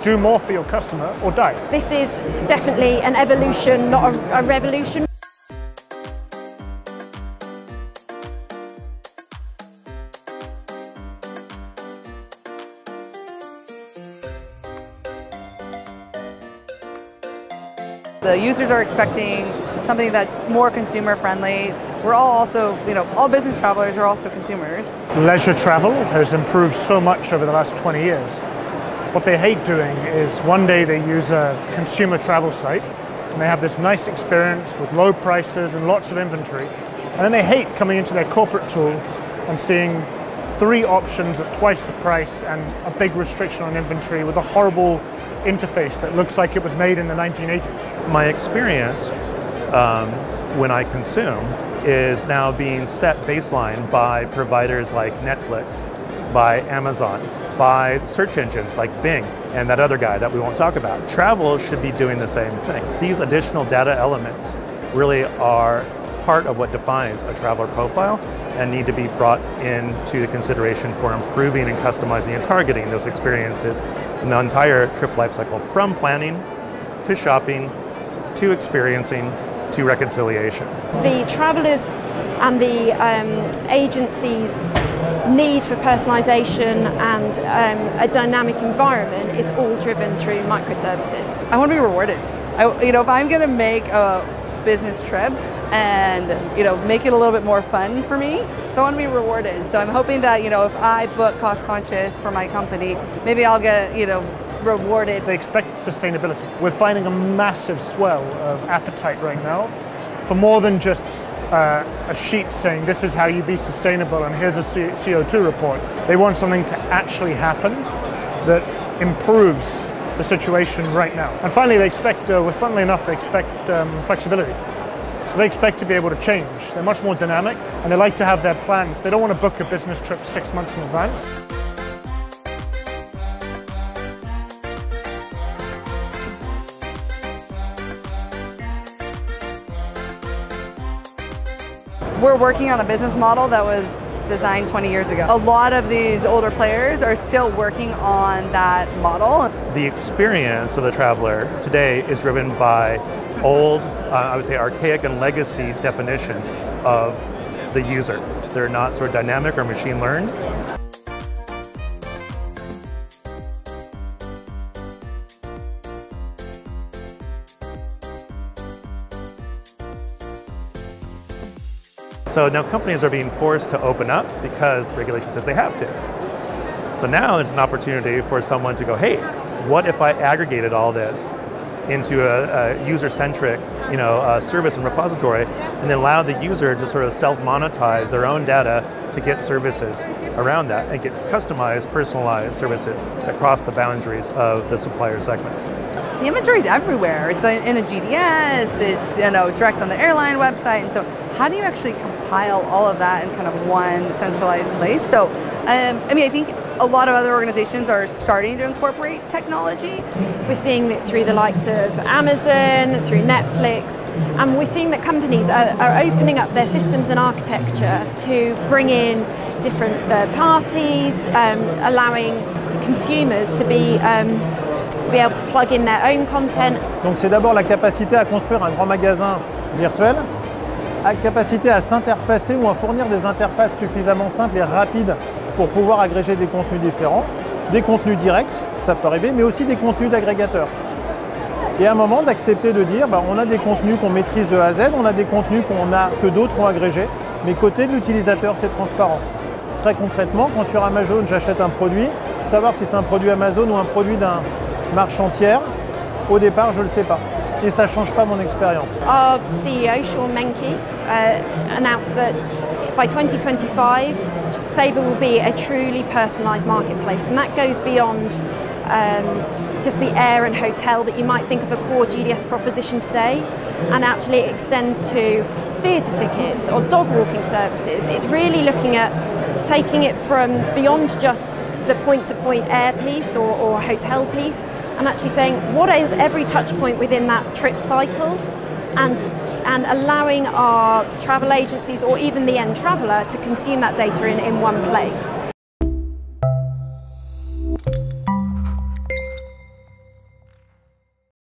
do more for your customer or die. This is definitely an evolution, not a revolution. The users are expecting something that's more consumer friendly. We're all also, all business travelers are also consumers. Leisure travel has improved so much over the last 20 years. What they hate doing is one day they use a consumer travel site and they have this nice experience with low prices and lots of inventory. And then they hate coming into their corporate tool and seeing 3 options at twice the price and a big restriction on inventory with a horrible interface that looks like it was made in the 1980s. My experience when I consume is now being set baseline by providers like Netflix, by Amazon, by search engines like Bing and that other guy that we won't talk about. Travel should be doing the same thing. These additional data elements really are part of what defines a traveler profile and need to be brought into the consideration for improving and customizing and targeting those experiences in the entire trip lifecycle, from planning to shopping to experiencing to reconciliation. The travelers and the agencies' need for personalization and a dynamic environment is all driven through microservices. I want to be rewarded. If I'm going to make a business trip and make it a little bit more fun for me, so I want to be rewarded. So I'm hoping that if I book cost conscious for my company, maybe I'll get rewarded. They expect sustainability. We're finding a massive swell of appetite right now for more than just a sheet saying this is how you be sustainable and here's a CO2 report. They want something to actually happen that improves the situation right now. And finally, they expect, funnily enough, they expect flexibility. So they expect to be able to change. They're much more dynamic and they like to have their plans. They don't want to book a business trip 6 months in advance. We're working on a business model that was designed 20 years ago. A lot of these older players are still working on that model. The experience of the traveler today is driven by old, I would say archaic and legacy definitions of the user. They're not sort of dynamic or machine learned. So now companies are being forced to open up because regulation says they have to. So now it's an opportunity for someone to go, hey, what if I aggregated all this into a user-centric service and repository and then allow the user to sort of self-monetize their own data to get services around that and get customized, personalized services across the boundaries of the supplier segments. The inventory is everywhere. It's in a GDS, it's direct on the airline website, and so how do you actually compile all of that in kind of one centralized place? So, I think a lot of other organizations are starting to incorporate technology. We're seeing that through the likes of Amazon, through Netflix, and we're seeing that companies are opening up their systems and architecture to bring in different third parties, allowing consumers to be able to plug in their own content. Donc c'est d'abord la capacité à construire un grand magasin virtuel, la capacité à s'interfacer ou à fournir des interfaces suffisamment simples et rapides pour pouvoir agréger des contenus différents, des contenus directs, ça peut arriver, mais aussi des contenus d'agrégateurs. Et à un moment d'accepter de dire, on a des contenus qu'on maîtrise de A à Z, on a des contenus que d'autres ont agrégés, mais côté de l'utilisateur, c'est transparent. Très concrètement, quand sur Amazon, j'achète un produit, savoir si c'est un produit Amazon ou un produit d'un marchand tiers, au départ, je ne le sais pas. Et ça ne change pas mon expérience. Our CEO, Sean Menke, announced that by 2025, Sabre will be a truly personalised marketplace, and that goes beyond just the air and hotel that you might think of a core GDS proposition today, and actually it extends to theatre tickets or dog walking services. It's really looking at taking it from beyond just the point-to-point air piece or hotel piece, and actually saying what is every touch point within that trip cycle, and allowing our travel agencies or even the end traveller to consume that data in one place.